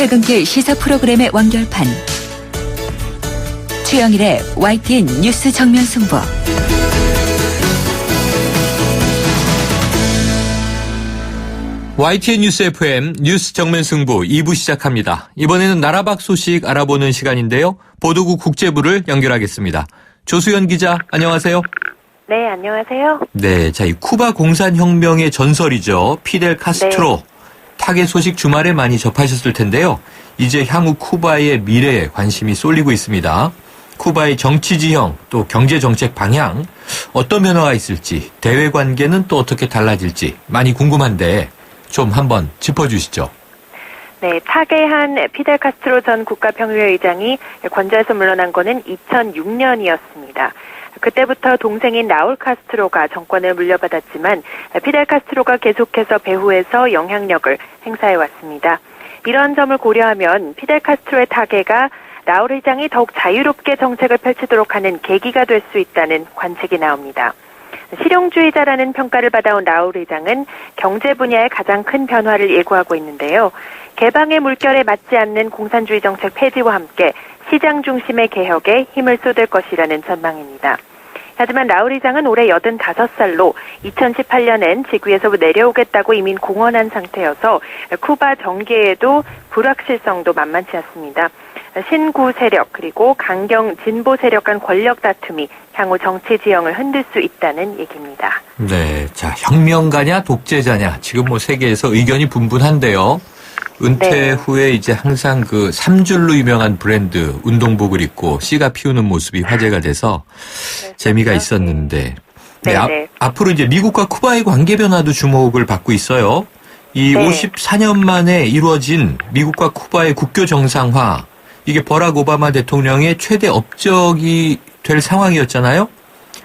퇴근길 시사 프로그램의 완결판. 최영일의 YTN 뉴스 정면 승부. YTN 뉴스 FM 뉴스 정면 승부 2부 시작합니다. 이번에는 나라 밖 소식 알아보는 시간인데요. 보도국 국제부를 연결하겠습니다. 조수연 기자, 안녕하세요. 네, 안녕하세요. 네, 자, 이 쿠바 공산혁명의 전설이죠. 피델 카스트로. 네. 타계 소식 주말에 많이 접하셨을 텐데요. 이제 향후 쿠바의 미래에 관심이 쏠리고 있습니다. 쿠바의 정치 지형, 또 경제 정책 방향, 어떤 변화가 있을지, 대외 관계는 또 어떻게 달라질지 많이 궁금한데 좀 한번 짚어주시죠. 네, 타계한 피델 카스트로 전 국가평의회의장이 권좌에서 물러난 거는 2006년이었습니다. 그때부터 동생인 라울 카스트로가 정권을 물려받았지만 피델 카스트로가 계속해서 배후에서 영향력을 행사해왔습니다. 이런 점을 고려하면 피델 카스트로의 타계가 라울 의장이 더욱 자유롭게 정책을 펼치도록 하는 계기가 될 수 있다는 관측이 나옵니다. 실용주의자라는 평가를 받아온 라울 의장은 경제 분야의 가장 큰 변화를 예고하고 있는데요. 개방의 물결에 맞지 않는 공산주의 정책 폐지와 함께 시장 중심의 개혁에 힘을 쏟을 것이라는 전망입니다. 하지만 라울 의장은 올해 85살로 2018년엔 직위에서 내려오겠다고 이미 공언한 상태여서 쿠바 정계에도 불확실성도 만만치 않습니다. 신구 세력 그리고 강경 진보 세력 간 권력 다툼이 향후 정치 지형을 흔들 수 있다는 얘기입니다. 네, 자, 혁명가냐 독재자냐 지금 세계에서 의견이 분분한데요. 은퇴 네. 후에 이제 항상 그 3줄로 유명한 브랜드 운동복을 입고 씨가 피우는 모습이 화제가 돼서 재미가 있었는데 네, 앞으로 이제 미국과 쿠바의 관계 변화도 주목을 받고 있어요. 이 54년 만에 이루어진 미국과 쿠바의 국교 정상화, 이게 버락 오바마 대통령의 최대 업적이 될 상황이었잖아요.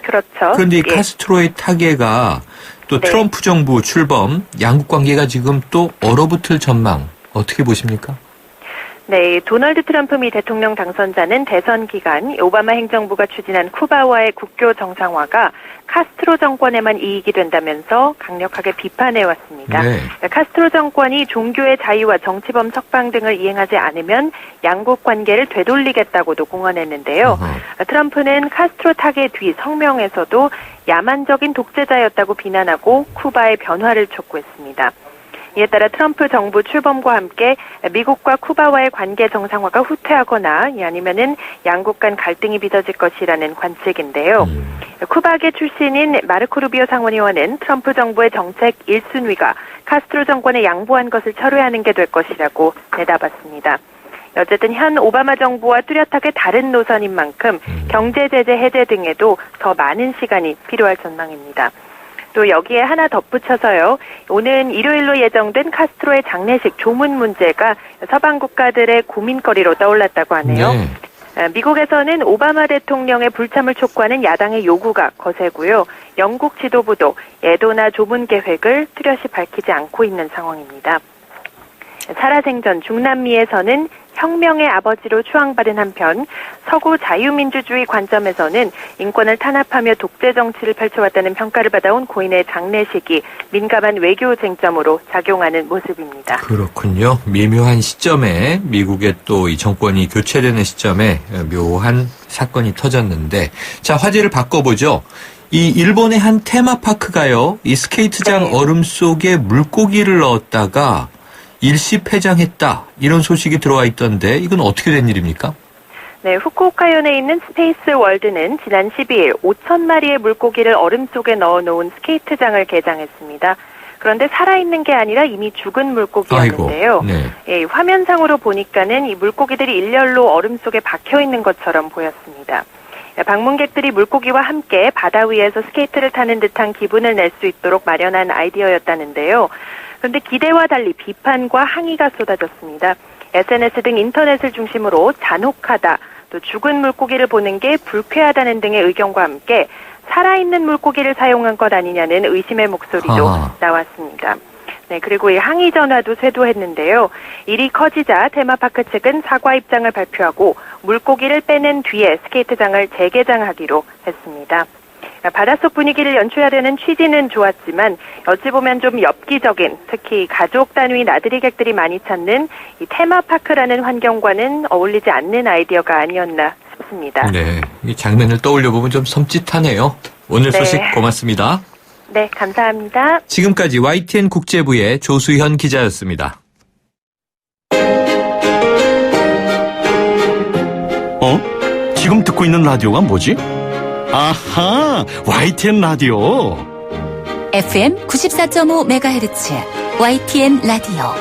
그렇죠. 그런데 이 카스트로의 타계가 또 트럼프 정부 출범, 양국 관계가 지금 또 얼어붙을 전망 어떻게 보십니까? 네, 도널드 트럼프 미 대통령 당선자는 대선 기간 오바마 행정부가 추진한 쿠바와의 국교 정상화가 카스트로 정권에만 이익이 된다면서 강력하게 비판해왔습니다. 네. 카스트로 정권이 종교의 자유와 정치범 석방 등을 이행하지 않으면 양국 관계를 되돌리겠다고 공언했는데요. 트럼프는 카스트로 타계 뒤 성명에서도 야만적인 독재자였다고 비난하고 쿠바의 변화를 촉구했습니다. 이에 따라 트럼프 정부 출범과 함께 미국과 쿠바와의 관계 정상화가 후퇴하거나 아니면은 양국 간 갈등이 빚어질 것이라는 관측인데요. 쿠바계 출신인 마르코 루비오 상원의원은 트럼프 정부의 정책 1순위가 카스트로 정권에 양보한 것을 철회하는 게 될 것이라고 내다봤습니다. 어쨌든 현 오바마 정부와 뚜렷하게 다른 노선인 만큼 경제 제재 해제 등에도 더 많은 시간이 필요할 전망입니다. 또 여기에 하나 덧붙여서요. 오는 일요일로 예정된 카스트로의 장례식 조문 문제가 서방 국가들의 고민거리로 떠올랐다고 하네요. 네. 미국에서는 오바마 대통령의 불참을 촉구하는 야당의 요구가 거세고요. 영국 지도부도 예도나 조문 계획을 뚜렷이 밝히지 않고 있는 상황입니다. 살아생전 중남미에서는 혁명의 아버지로 추앙받은 한편 서구 자유민주주의 관점에서는 인권을 탄압하며 독재 정치를 펼쳐왔다는 평가를 받아온 고인의 장례식이 민감한 외교 쟁점으로 작용하는 모습입니다. 그렇군요. 미묘한 시점에 미국의 또 이 정권이 교체되는 시점에 묘한 사건이 터졌는데, 자, 화제를 바꿔보죠. 이 일본의 한 테마파크가요, 이 스케이트장 얼음 속에 물고기를 넣었다가 일시 폐장했다, 이런 소식이 들어와 있던데 이건 어떻게 된 일입니까? 네, 후쿠오카현에 있는 스페이스 월드는 지난 12일 5,000마리의 물고기를 얼음 속에 넣어놓은 스케이트장을 개장했습니다. 그런데 살아있는 게 아니라 이미 죽은 물고기였는데요. 네. 예, 화면상으로 보니까는 이 물고기들이 일렬로 얼음 속에 박혀있는 것처럼 보였습니다. 방문객들이 물고기와 함께 바다 위에서 스케이트를 타는 듯한 기분을 낼 수 있도록 마련한 아이디어였다는데요. 그런데 기대와 달리 비판과 항의가 쏟아졌습니다. SNS 등 인터넷을 중심으로 잔혹하다, 또 죽은 물고기를 보는 게 불쾌하다는 등의 의견과 함께 살아있는 물고기를 사용한 것 아니냐는 의심의 목소리도 나왔습니다. 네, 그리고 이 항의 전화도 쇄도했는데요. 일이 커지자 테마파크 측은 사과 입장을 발표하고 물고기를 빼낸 뒤에 스케이트장을 재개장하기로 했습니다. 바닷속 분위기를 연출하려는 취지는 좋았지만 어찌 보면 좀 엽기적인, 특히 가족 단위 나들이 객들이 많이 찾는 이 테마파크라는 환경과는 어울리지 않는 아이디어가 아니었나 싶습니다. 네, 이 장면을 떠올려 보면 좀 섬찟하네요. 오늘 소식 네. 고맙습니다. 네, 감사합니다. 지금까지 YTN 국제부의 조수현 기자였습니다. 지금 듣고 있는 라디오가 뭐지? 아하, YTN 라디오. FM 94.5MHz YTN 라디오.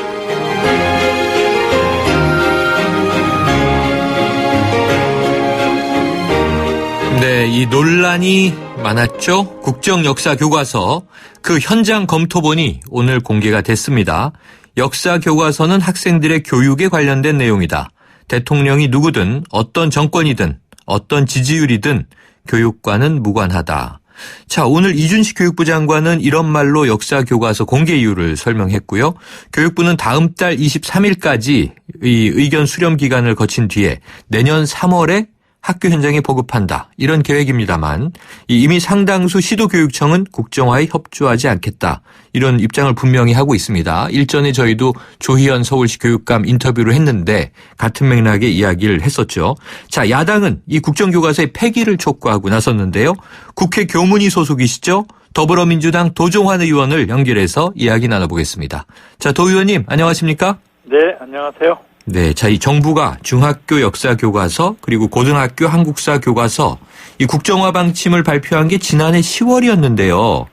네, 이 논란이 많았죠. 국정역사교과서 그 현장 검토본이 오늘 공개가 됐습니다. 역사교과서는 학생들의 교육에 관련된 내용이다. 대통령이 누구든 어떤 정권이든 어떤 지지율이든 교육과는 무관하다. 자, 오늘 이준식 교육부 장관은 이런 말로 역사교과서 공개 이유를 설명했고요. 교육부는 다음 달 23일까지 이 의견 수렴 기간을 거친 뒤에 내년 3월에 학교 현장에 보급한다. 이런 계획입니다만 이미 상당수 시도교육청은 국정화에 협조하지 않겠다. 이런 입장을 분명히 하고 있습니다. 일전에 저희도 조희연 서울시 교육감 인터뷰를 했는데 같은 맥락의 이야기를 했었죠. 자, 야당은 이 국정교과서의 폐기를 촉구하고 나섰는데요. 국회 교문위 소속이시죠. 더불어민주당 도종환 의원을 연결해서 이야기 나눠보겠습니다. 자, 도 의원님 안녕하십니까? 네, 안녕하세요. 네, 자, 이 정부가 중학교 역사 교과서 그리고 고등학교 한국사 교과서 이 국정화 방침을 발표한 게 지난해 10월이었는데요.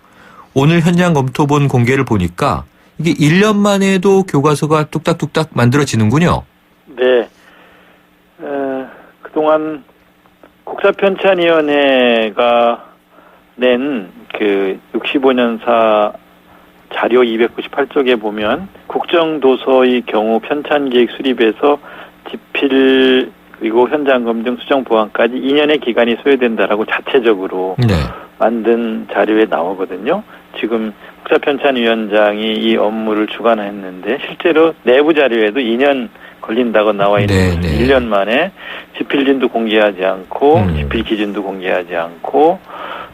오늘 현장 검토본 공개를 보니까 이게 1년 만에도 교과서가 뚝딱뚝딱 만들어지는군요. 네, 그동안 국사편찬위원회가 낸 그 65년사 자료 298쪽에 보면 국정도서의 경우 편찬계획 수립에서 집필 그리고 현장 검증 수정 보완까지 2년의 기간이 소요된다라고 자체적으로 네. 만든 자료에 나오거든요. 지금 국사편찬위원장이 이 업무를 주관했는데 실제로 내부 자료에도 2년 걸린다고 나와 있는 네, 것은 네. 1년 만에 집필진도 공개하지 않고 집필 기준도 공개하지 않고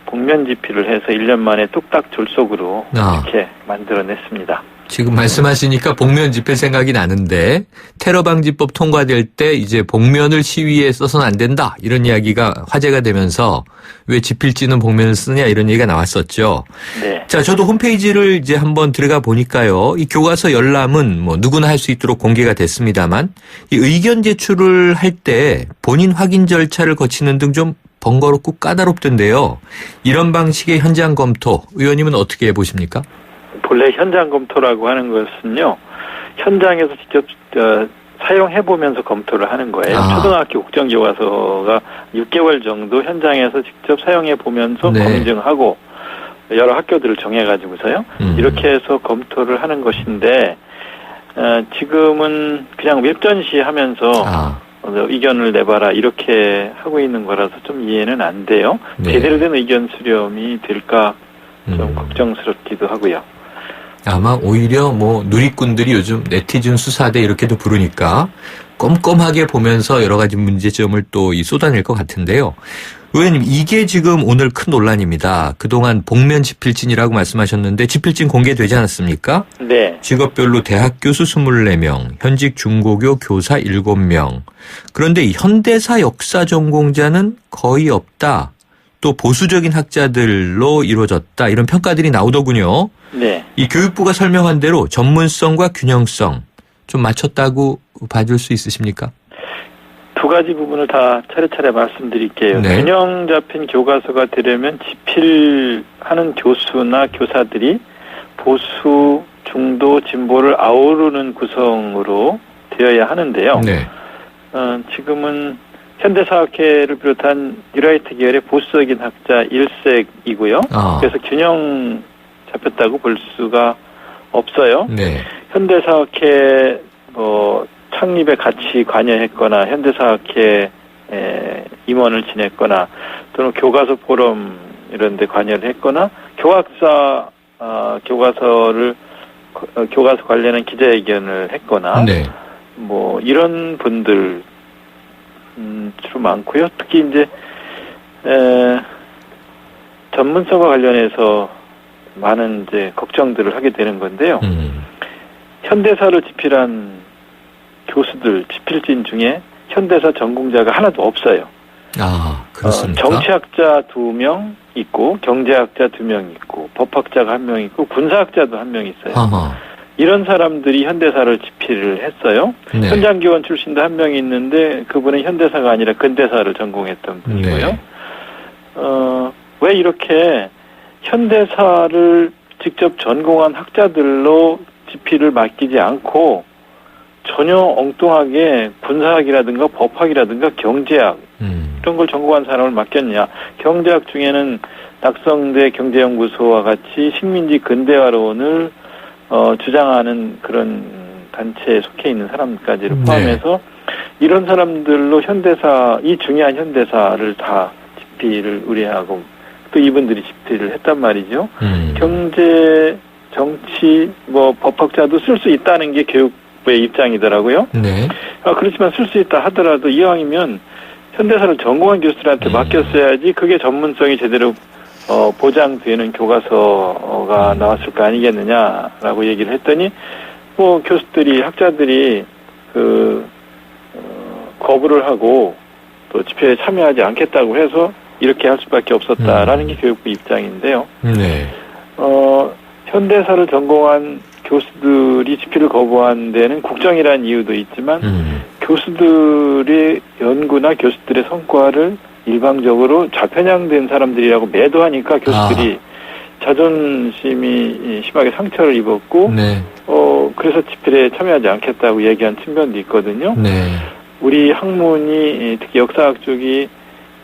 복면 집필을 해서 1년 만에 뚝딱 졸속으로 이렇게 만들어냈습니다. 지금 말씀하시니까 복면 집회 생각이 나는데 테러방지법 통과될 때 이제 복면을 시위에 써서는 안 된다 이런 이야기가 화제가 되면서 왜 집필지는 복면을 쓰냐 이런 얘기가 나왔었죠. 네. 자, 저도 홈페이지를 이제 한번 들어가 보니까요. 이 교과서 열람은 뭐 누구나 할 수 있도록 공개가 됐습니다만 이 의견 제출을 할 때 본인 확인 절차를 거치는 등 좀 번거롭고 까다롭던데요. 이런 방식의 현장 검토 의원님은 어떻게 보십니까? 본래 현장 검토라고 하는 것은요. 현장에서 직접 사용해보면서 검토를 하는 거예요. 초등학교 국정교과서가 6개월 정도 현장에서 직접 사용해보면서 네. 검증하고 여러 학교들을 정해가지고서요. 이렇게 해서 검토를 하는 것인데 지금은 그냥 웹전시 하면서 의견을 내봐라 이렇게 하고 있는 거라서 좀 이해는 안 돼요. 네. 제대로 된 의견 수렴이 될까 좀 걱정스럽기도 하고요. 아마 오히려 뭐 누리꾼들이 요즘 네티즌 수사대 이렇게도 부르니까 꼼꼼하게 보면서 여러 가지 문제점을 또 쏟아낼 것 같은데요. 의원님, 이게 지금 오늘 큰 논란입니다. 그동안 복면 집필진이라고 말씀하셨는데 집필진 공개되지 않았습니까? 네. 직업별로 대학 교수 24명, 현직 중고교 교사 7명. 그런데 이 현대사 역사 전공자는 거의 없다. 또 보수적인 학자들로 이루어졌다. 이런 평가들이 나오더군요. 네. 이 교육부가 설명한 대로 전문성과 균형성 좀 맞췄다고 봐줄 수 있으십니까? 두 가지 부분을 다 차례차례 말씀드릴게요. 네. 균형 잡힌 교과서가 되려면 집필하는 교수나 교사들이 보수, 중도, 진보를 아우르는 구성으로 되어야 하는데요. 네. 지금은 현대사학회를 비롯한 뉴라이트 계열의 보수적인 학자 일색이고요. 그래서 균형 잡혔다고 볼 수가 없어요. 네. 현대사학회 창립에 같이 관여했거나 현대사학회 임원을 지냈거나 또는 교과서 포럼 이런 데 관여를 했거나 교과서 관련한 기자회견을 했거나 네. 뭐 이런 분들 주로 많고요. 특히 이제 전문성과 관련해서 많은 이제 걱정들을 하게 되는 건데요. 현대사를 집필한 교수들, 집필진 중에 현대사 전공자가 하나도 없어요. 아, 그렇습니까? 정치학자 2명 있고, 경제학자 2명 있고, 법학자가 1명 있고, 군사학자도 1명 있어요. 아하. 이런 사람들이 현대사를 집필을 했어요. 네. 현장교원 출신도 1명이 있는데 그분은 현대사가 아니라 근대사를 전공했던 분이고요. 네. 왜 이렇게 현대사를 직접 전공한 학자들로 집필을 맡기지 않고 전혀 엉뚱하게 군사학이라든가 법학이라든가 경제학 이런 걸 전공한 사람을 맡겼냐. 경제학 중에는 낙성대 경제연구소와 같이 식민지 근대화론을 주장하는 그런 단체에 속해 있는 사람까지를 포함해서 이런 사람들로 현대사, 이 중요한 현대사를 다 집필을 의뢰하고 또 이분들이 집필을 했단 말이죠. 경제, 정치, 법학자도 쓸 수 있다는 게 교육부의 입장이더라고요. 네. 그렇지만 쓸 수 있다 하더라도 이왕이면 현대사를 전공한 교수들한테 맡겼어야지 그게 전문성이 제대로 보장되는 교과서가 나왔을 거 아니겠느냐라고 얘기를 했더니 교수들이 학자들이 거부를 하고 또 집회에 참여하지 않겠다고 해서 이렇게 할 수밖에 없었다라는 게 교육부 입장인데요. 네. 현대사를 전공한 교수들이 집필을 거부한 데는 국정이라는 이유도 있지만 교수들의 연구나 교수들의 성과를 일방적으로 좌편향된 사람들이라고 매도하니까 교수들이 자존심이 심하게 상처를 입었고 네. 그래서 집필에 참여하지 않겠다고 얘기한 측면도 있거든요. 네. 우리 학문이 특히 역사학 쪽이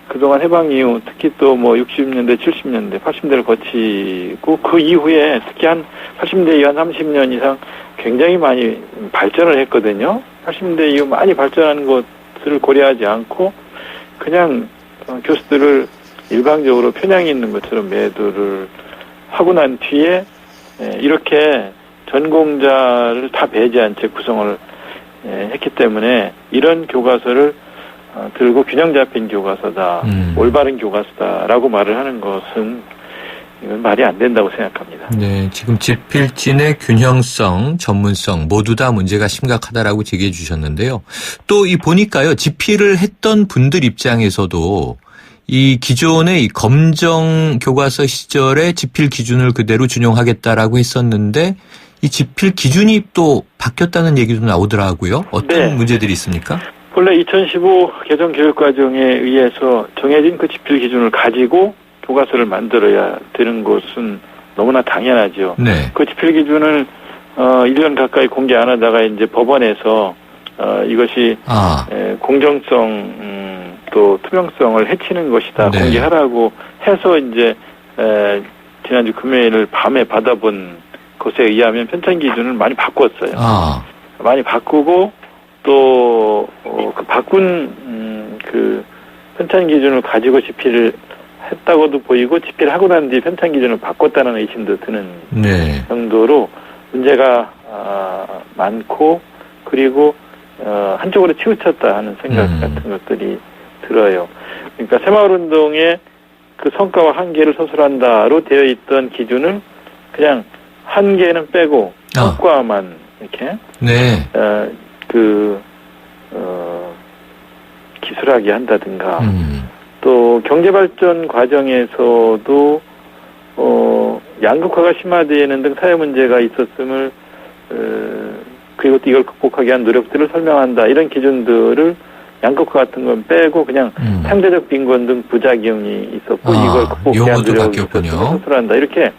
그동안 해방 이후 특히 또 60년대, 70년대, 80년대를 거치고 그 이후에 특히 한 80년대 이후 한 30년 이상 굉장히 많이 발전을 했거든요. 80년대 이후 많이 발전한 것을 고려하지 않고 그냥 교수들을 일방적으로 편향이 있는 것처럼 매도를 하고 난 뒤에 이렇게 전공자를 다 배제한 채 구성을 했기 때문에 이런 교과서를 들고 균형 잡힌 교과서다, 올바른 교과서다라고 말을 하는 것은 이건 말이 안 된다고 생각합니다. 네, 지금 집필진의 균형성, 전문성 모두 다 문제가 심각하다라고 제기해 주셨는데요. 또 보니까요, 집필을 했던 분들 입장에서도 이 기존의 이 검정 교과서 시절의 집필 기준을 그대로 준용하겠다라고 했었는데 이 집필 기준이 또 바뀌었다는 얘기도 나오더라고요. 어떤 문제들이 있습니까? 본래 2015 개정 교육과정에 의해서 정해진 그 집필 기준을 가지고 교과서를 만들어야 되는 것은 너무나 당연하죠. 네. 그 집필 기준을 1년 가까이 공개 안 하다가 이제 법원에서 이것이 공정성 또 투명성을 해치는 것이다. 네. 공개하라고 해서 이제 지난주 금요일 밤에 받아본 것에 의하면 편찬 기준을 많이 바꿨어요. 많이 바꾸고 또 그 바꾼 그 편찬 기준을 가지고 집필을 했다고도 보이고 집필하고 난 뒤 편찬 기준을 바꿨다는 의심도 드는 정도로 문제가 많고 그리고 한쪽으로 치우쳤다 하는 생각 같은 것들이 들어요. 그러니까 새마을운동의 그 성과와 한계를 서술한다로 되어 있던 기준을 그냥 한계는 빼고 성과만 이렇게 기술하게 한다든가 또 경제발전 과정에서도 양극화가 심화되는 등 사회 문제가 있었음을 그리고 또 이걸 극복하기 위한 노력들을 설명한다. 이런 기준들을 양극화 같은 건 빼고 그냥 상대적 빈곤 등 부작용이 있었고 이걸 극복하기 위한 노력을 서술한다. 이렇게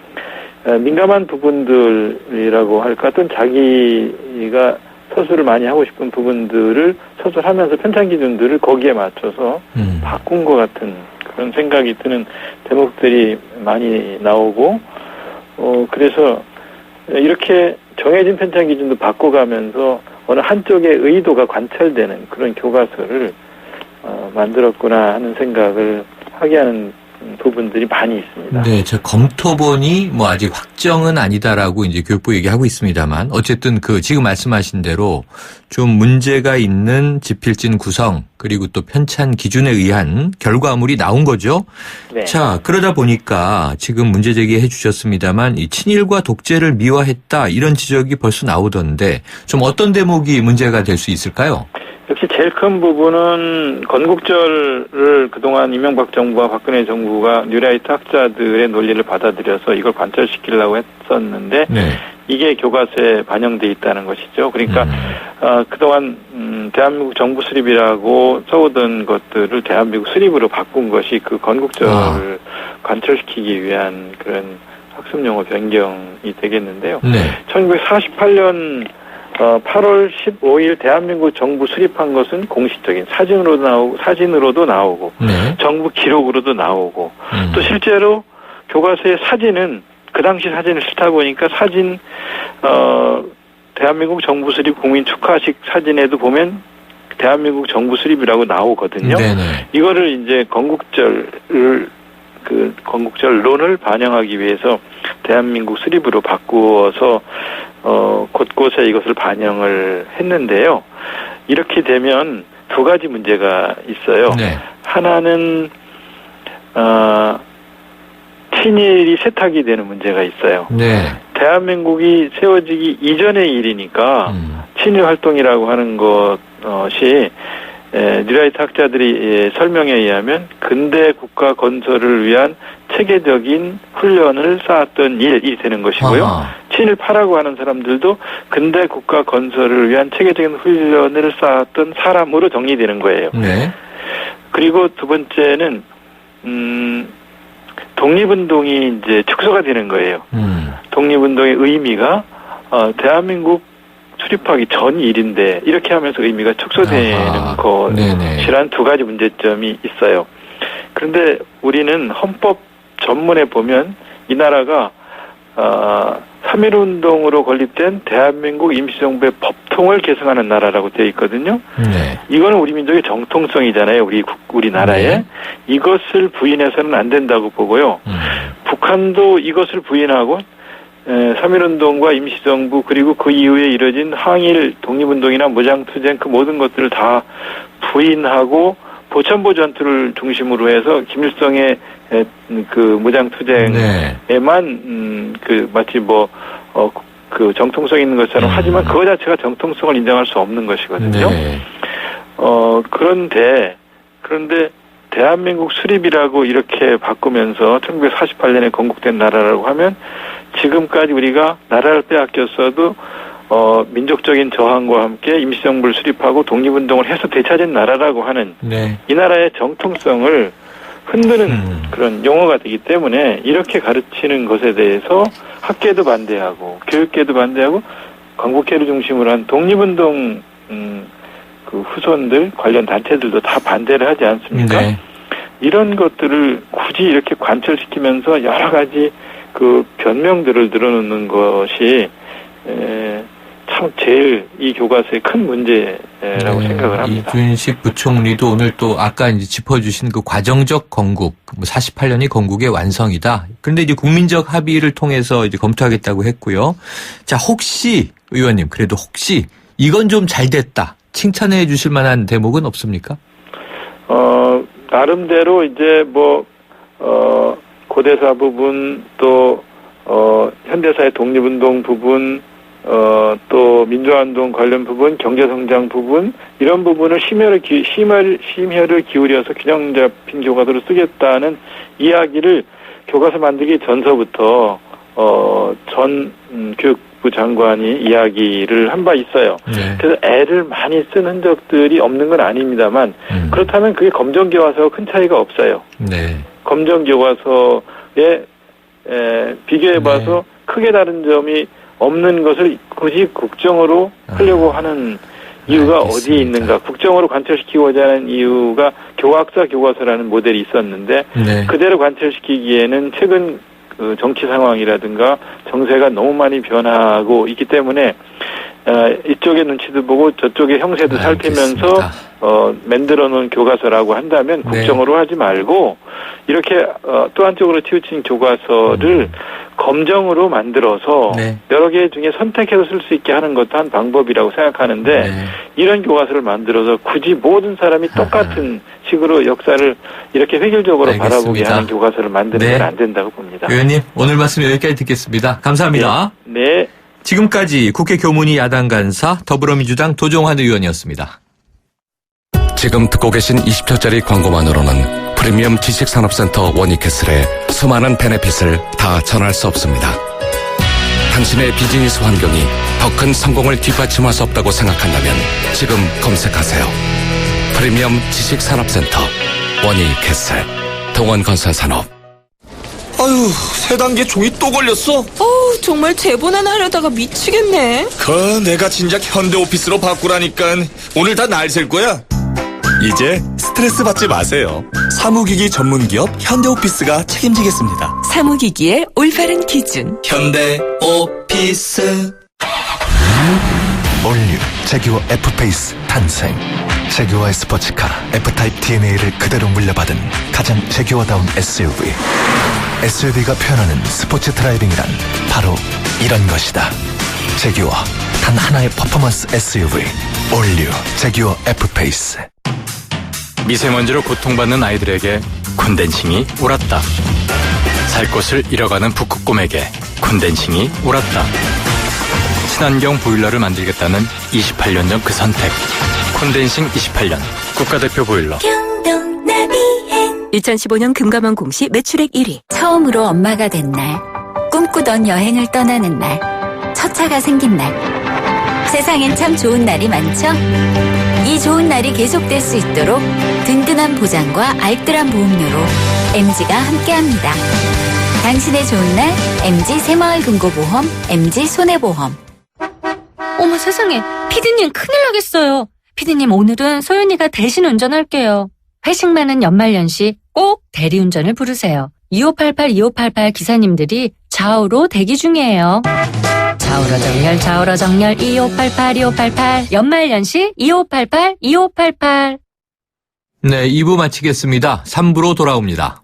민감한 부분들이라고 할까 또는 자기가 서술을 많이 하고 싶은 부분들을 서술하면서 편찬 기준들을 거기에 맞춰서 바꾼 것 같은 그런 생각이 드는 대목들이 많이 나오고 그래서 이렇게 정해진 편찬 기준도 바꿔가면서 어느 한쪽의 의도가 관철되는 그런 교과서를 만들었구나 하는 생각을 하게 하는 부분들이 많이 있습니다. 네, 저 검토본이 아직 확정은 아니다라고 이제 교육부 얘기하고 있습니다만 어쨌든 지금 말씀하신 대로 좀 문제가 있는 집필진 구성 그리고 또 편찬 기준에 의한 결과물이 나온 거죠. 네. 자, 그러다 보니까 지금 문제 제기해 주셨습니다만 이 친일과 독재를 미화했다 이런 지적이 벌써 나오던데 좀 어떤 대목이 문제가 될 수 있을까요? 역시 제일 큰 부분은 건국절을 그동안 이명박 정부와 박근혜 정부가 뉴라이트 학자들의 논리를 받아들여서 이걸 관철시키려고 했었는데 네. 이게 교과서에 반영돼 있다는 것이죠. 그러니까 그동안 대한민국 정부 수립이라고 써오던 것들을 대한민국 수립으로 바꾼 것이 그 건국절을 관철시키기 위한 그런 학습용어 변경이 되겠는데요. 네. 1948년 8월 15일 대한민국 정부 수립한 것은 공식적인 사진으로도 나오고 네. 정부 기록으로도 나오고 또 실제로 교과서의 사진은 그 당시 사진을 쓰다 보니까 대한민국 정부 수립 국민 축하식 사진에도 보면 대한민국 정부 수립이라고 나오거든요. 네네. 이거를 이제 건국절론을 반영하기 위해서 대한민국 수립으로 바꾸어서 곳곳에 이것을 반영을 했는데요. 이렇게 되면 두 가지 문제가 있어요. 네. 하나는 친일이 세탁이 되는 문제가 있어요. 네. 대한민국이 세워지기 이전의 일이니까 친일 활동이라고 하는 것이 뉴라이트 학자들이 설명에 의하면 근대 국가 건설을 위한 체계적인 훈련을 쌓았던 일이 되는 것이고요. 아하. 친일파라고 하는 사람들도 근대 국가 건설을 위한 체계적인 훈련을 쌓았던 사람으로 정리되는 거예요. 네. 그리고 두 번째는 독립운동이 이제 축소가 되는 거예요. 독립운동의 의미가 대한민국 수립하기 전 일인데 이렇게 하면서 의미가 축소되는 것이란 두 가지 문제점이 있어요. 그런데 우리는 헌법 전문에 보면 이 나라가 3.1운동으로 건립된 대한민국 임시정부의 법통을 계승하는 나라라고 되어 있거든요. 네. 이거는 우리 민족의 정통성이잖아요. 우리 나라에. 네. 이것을 부인해서는 안 된다고 보고요. 북한도 이것을 부인하고 3.1운동과 임시정부 그리고 그 이후에 이뤄진 항일 독립운동이나 무장투쟁 그 모든 것들을 다 부인하고 보천보 전투를 중심으로 해서 김일성의 그 무장투쟁에만 마치 그 정통성 있는 것처럼 하지만 그거 자체가 정통성을 인정할 수 없는 것이거든요. 네. 그런데 대한민국 수립이라고 이렇게 바꾸면서 1948년에 건국된 나라라고 하면 지금까지 우리가 나라를 빼앗겼어도 민족적인 저항과 함께 임시정부를 수립하고 독립운동을 해서 되찾은 나라라고 하는 이 나라의 정통성을 흔드는 그런 용어가 되기 때문에 이렇게 가르치는 것에 대해서 학계도 반대하고 교육계도 반대하고 건국회를 중심으로 한 독립운동 그 후손들 관련 단체들도 다 반대를 하지 않습니까? 네. 이런 것들을 굳이 이렇게 관철시키면서 여러 가지 그 변명들을 늘어놓는 것이 참 제일 이 교과서의 큰 문제라고 생각을 합니다. 이준식 부총리도 오늘 또 아까 이제 짚어주신 그 과정적 건국, 48년이 건국의 완성이다. 그런데 이제 국민적 합의를 통해서 이제 검토하겠다고 했고요. 자, 혹시 의원님, 그래도 혹시 이건 좀 잘 됐다. 칭찬해 주실 만한 대목은 없습니까? 나름대로 이제 고대사 부분 또 현대사의 독립운동 부분 또 민주화운동 관련 부분, 경제성장 부분 이런 부분을 심혈을 기울여서 균형 잡힌 교과서로 쓰겠다는 이야기를 교과서 만들기 전서부터 전 교육부 장관이 이야기를 한 바 있어요. 네. 그래서 애를 많이 쓴 흔적들이 없는 건 아닙니다만 그렇다면 그게 검정교과서와 큰 차이가 없어요. 네. 검정교과서에 비교해봐서 크게 다른 점이 없는 것을 굳이 국정으로 하려고 하는 이유가 알겠습니다. 어디에 있는가. 국정으로 관철시키고자 하는 이유가 교학사 교과서라는 모델이 있었는데 그대로 관철시키기에는 최근 그 정치 상황이라든가 정세가 너무 많이 변하고 있기 때문에 이쪽의 눈치도 보고 저쪽의 형세도 살피면서 만들어 놓은 교과서라고 한다면 국정으로 하지 말고 이렇게 또 한쪽으로 치우친 교과서를 검정으로 만들어서 네. 여러 개 중에 선택해서 쓸 수 있게 하는 것도 한 방법이라고 생각하는데 네. 이런 교과서를 만들어서 굳이 모든 사람이 똑같은 식으로 역사를 이렇게 획일적으로 알겠습니다. 바라보게 하는 교과서를 만드는 네. 건 안 된다고 봅니다. 의원님, 오늘 말씀 여기까지 듣겠습니다. 감사합니다. 네. 지금까지 국회 교문위 야당 간사 더불어민주당 도종환 의원이었습니다. 지금 듣고 계신 20초짜리 광고만으로는 프리미엄 지식산업센터 워니캐슬의 수많은 베네핏을 다 전할 수 없습니다. 당신의 비즈니스 환경이 더 큰 성공을 뒷받침할 수 없다고 생각한다면 지금 검색하세요. 프리미엄 지식산업센터 워니캐슬 동원건설산업. 아유, 세 단계 종이 또 걸렸어? 정말 제보나 하려다가 미치겠네. 내가 진작 현대오피스로 바꾸라니까. 오늘 다 날 셀 거야. 이제 스트레스 받지 마세요. 사무기기 전문기업 현대오피스가 책임지겠습니다. 사무기기의 올바른 기준. 현대오피스. 올뉴 제규어 F페이스 탄생. 제규어의 스포츠카 F타입 DNA를 그대로 물려받은 가장 제규어다운 SUV. SUV가 표현하는 스포츠 드라이빙이란 바로 이런 것이다. 제규어, 단 하나의 퍼포먼스 SUV. 올뉴 제규어 F페이스. 미세먼지로 고통받는 아이들에게 콘덴싱이 옳았다. 살 곳을 잃어가는 북극곰에게 콘덴싱이 옳았다. 친환경 보일러를 만들겠다는 28년 전 그 선택. 콘덴싱 28년 국가대표 보일러. 2015년 금감원 공시 매출액 1위. 처음으로 엄마가 된 날. 꿈꾸던 여행을 떠나는 날. 첫 차가 생긴 날. 세상엔 참 좋은 날이 많죠? 이 좋은 날이 계속될 수 있도록 든든한 보장과 알뜰한 보험료로 MG가 함께합니다. 당신의 좋은 날 MG 새마을금고보험, MG 손해보험. 어머 세상에, 피디님 큰일 나겠어요. 피디님 오늘은 소연이가 대신 운전할게요. 회식 많은 연말연시 꼭 대리운전을 부르세요. 2588 기사님들이 좌우로 대기 중이에요. 좌우로 정렬 2588 연말연시 2588. 네, 2부 마치겠습니다. 3부로 돌아옵니다.